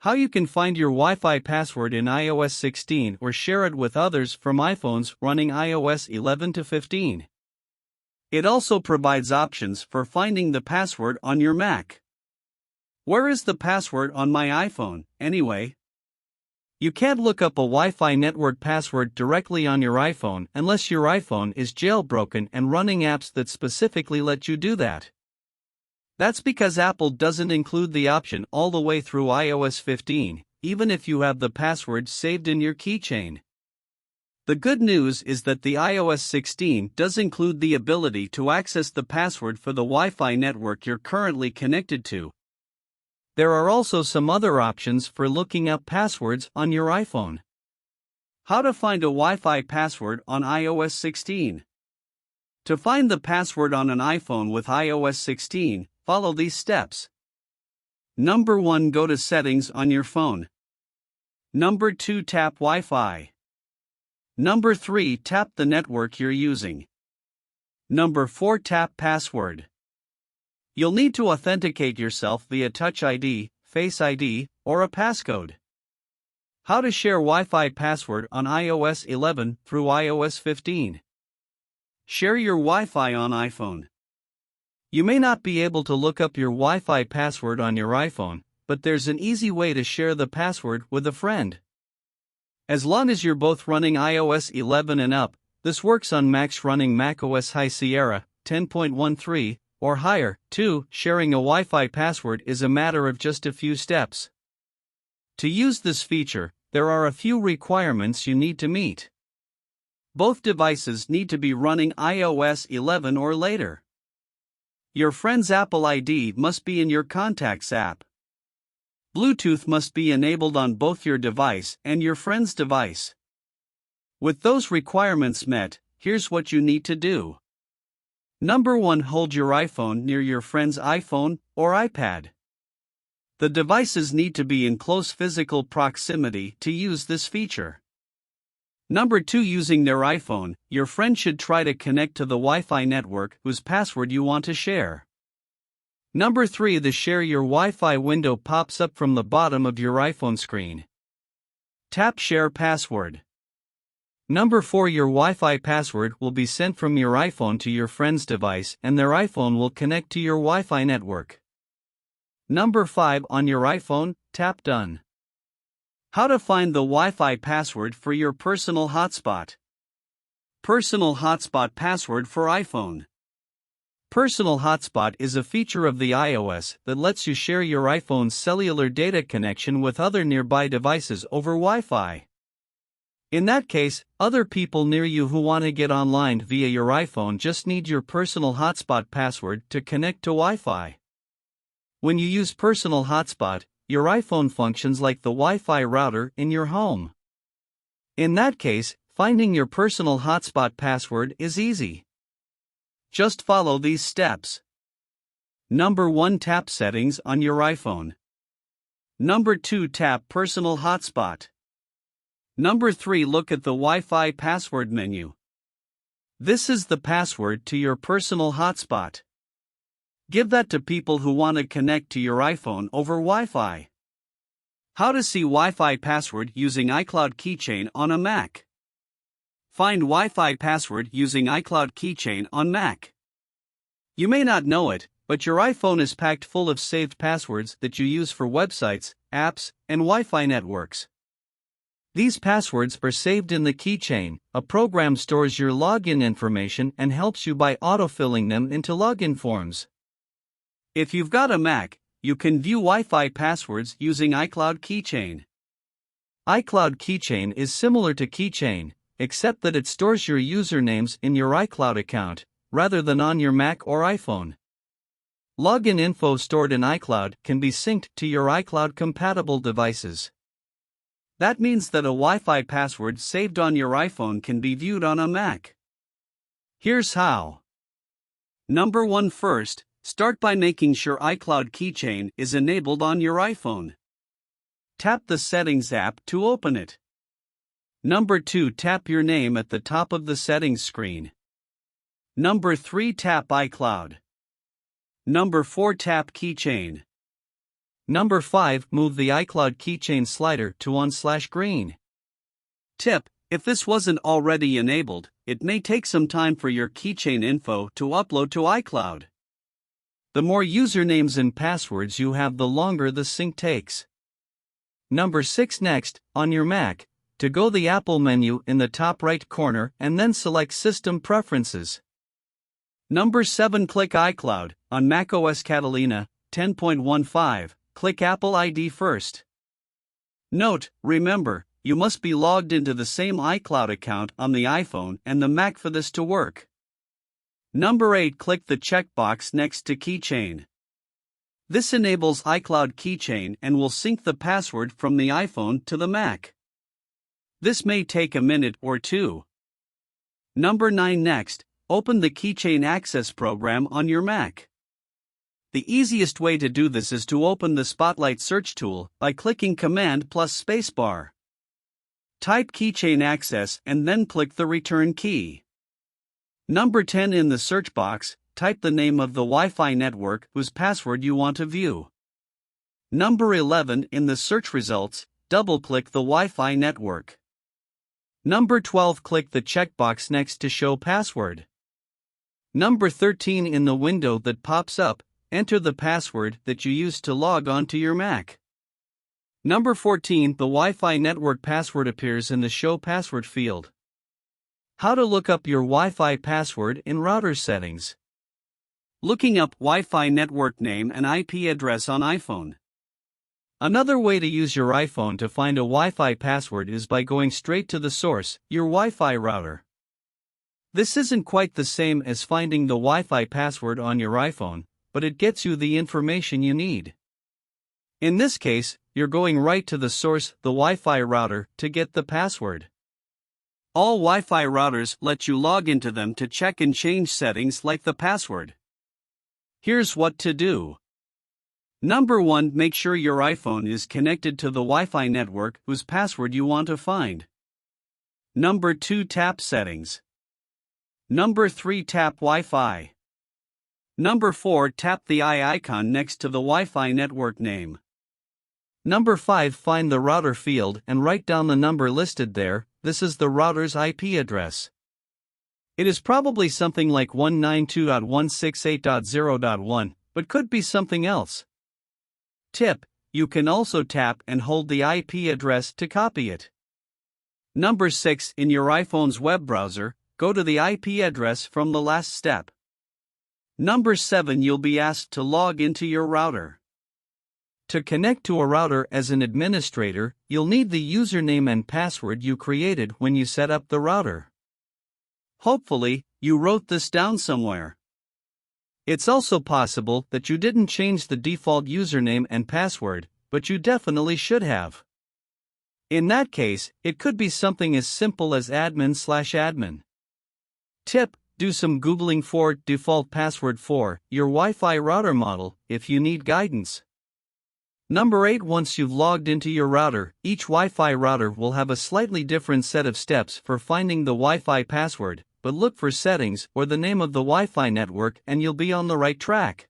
How you can find your Wi-Fi password in iOS 16 or share it with others from iPhones running iOS 11 to 15. It also provides options for finding the password on your Mac. Where is the password on my iPhone, anyway? You can't look up a Wi-Fi network password directly on your iPhone unless your iPhone is jailbroken and running apps that specifically let you do that. That's because Apple doesn't include the option all the way through iOS 15, even if you have the password saved in your keychain. The good news is that the iOS 16 does include the ability to access the password for the Wi-Fi network you're currently connected to. There are also some other options for looking up passwords on your iPhone. How to find a Wi-Fi password on iOS 16. To find the password on an iPhone with iOS 16, follow these steps. Number 1. Go to Settings on your phone. Number 2. Tap Wi-Fi. Number 3. Tap the network you're using. Number 4. Tap Password. You'll need to authenticate yourself via Touch ID, Face ID, or a passcode. How to share Wi-Fi password on iOS 11 through iOS 15. Share your Wi-Fi on iPhone. You may not be able to look up your Wi-Fi password on your iPhone, but there's an easy way to share the password with a friend. As long as you're both running iOS 11 and up, this works on Macs running macOS High Sierra 10.13 or higher. 2. Sharing a Wi-Fi password is a matter of just a few steps. To use this feature, there are a few requirements you need to meet. Both devices need to be running iOS 11 or later. Your friend's Apple ID must be in your Contacts app. Bluetooth must be enabled on both your device and your friend's device. With those requirements met, here's what you need to do. Number 1. Hold your iPhone near your friend's iPhone or iPad. The devices need to be in close physical proximity to use this feature. Number 2. Using their iPhone, your friend should try to connect to the Wi-Fi network whose password you want to share. Number 3. The Share Your Wi-Fi window pops up from the bottom of your iPhone screen. Tap Share Password. Number 4. Your Wi-Fi password will be sent from your iPhone to your friend's device and their iPhone will connect to your Wi-Fi network. Number 5. On your iPhone, tap Done. How to find the Wi-Fi password for your personal hotspot. Personal hotspot password for iPhone. Personal hotspot is a feature of the iOS that lets you share your iPhone's cellular data connection with other nearby devices over Wi-Fi. In that case, other people near you who want to get online via your iPhone just need your personal hotspot password to connect to Wi-Fi. When you use personal hotspot, your iPhone functions like the Wi-Fi router in your home. In that case, finding your personal hotspot password is easy. Just follow these steps. Number 1. Tap Settings on your iPhone. Number 2. Tap Personal Hotspot. Number 3. Look at the Wi-Fi password menu. This is the password to your personal hotspot. Give that to people who want to connect to your iPhone over Wi-Fi. How to see Wi-Fi password using iCloud Keychain on a Mac. Find Wi-Fi password using iCloud Keychain on Mac. You may not know it, but your iPhone is packed full of saved passwords that you use for websites, apps, and Wi-Fi networks. These passwords are saved in the Keychain. A program stores your login information and helps you by autofilling them into login forms. If you've got a Mac, you can view Wi-Fi passwords using iCloud Keychain. iCloud Keychain is similar to Keychain, except that it stores your usernames in your iCloud account, rather than on your Mac or iPhone. Login info stored in iCloud can be synced to your iCloud-compatible devices. That means that a Wi-Fi password saved on your iPhone can be viewed on a Mac. Here's how. Number 1. First, start by making sure iCloud Keychain is enabled on your iPhone. Tap the Settings app to open it. Number 2. Tap your name at the top of the settings screen. Number 3. Tap iCloud. Number 4. Tap Keychain. Number 5. Move the iCloud keychain slider to on/green. Tip: if this wasn't already enabled, it may take some time for your keychain info to upload to iCloud. The more usernames and passwords you have, the longer the sync takes. Number 6. Next, on your Mac, to go the Apple menu in the top right corner and then select System Preferences. Number 7. Click iCloud. On macOS Catalina 10.15, click Apple ID first. Note: remember, you must be logged into the same iCloud account on the iPhone and the Mac for this to work. Number 8. Click the checkbox next to Keychain. This enables iCloud Keychain and will sync the password from the iPhone to the Mac. This may take a minute or two. Number 9. Next, open the Keychain Access program on your Mac. The easiest way to do this is to open the Spotlight search tool by clicking Command plus Spacebar. Type Keychain Access and then click the return key. Number 10. In the search box, type the name of the Wi-Fi network whose password you want to view. Number 11. In the search results, double-click the Wi-Fi network. Number 12. Click the checkbox next to Show Password. Number 13. In the window that pops up, enter the password that you used to log on to your Mac. Number 14. The Wi-Fi network password appears in the Show Password field. How to look up your Wi-Fi password in router settings. Looking up Wi-Fi network name and IP address on iPhone. Another way to use your iPhone to find a Wi-Fi password is by going straight to the source, your Wi-Fi router. This isn't quite the same as finding the Wi-Fi password on your iPhone, but it gets you the information you need. In this case, you're going right to the source, the Wi-Fi router, to get the password. All Wi-Fi routers let you log into them to check and change settings like the password. Here's what to do. Number 1. Make sure your iPhone is connected to the Wi-Fi network whose password you want to find. Number 2. Tap Settings. Number 3. Tap Wi-Fi. Number 4. Tap the eye icon next to the Wi-Fi network name. Number 5. Find the router field and write down the number listed there. This is the router's IP address. It is probably something like 192.168.0.1, but could be something else. Tip: you can also tap and hold the IP address to copy it. Number 6. In your iPhone's web browser, go to the IP address from the last step. Number 7. You'll be asked to log into your router. To connect to a router as an administrator, you'll need the username and password you created when you set up the router. Hopefully, you wrote this down somewhere. It's also possible that you didn't change the default username and password, but you definitely should have. In that case, it could be something as simple as admin/admin. Tip: do some Googling for default password for your Wi-Fi router model if you need guidance. Number 8. Once you've logged into your router, each Wi-Fi router will have a slightly different set of steps for finding the Wi-Fi password, but look for settings or the name of the Wi-Fi network and you'll be on the right track.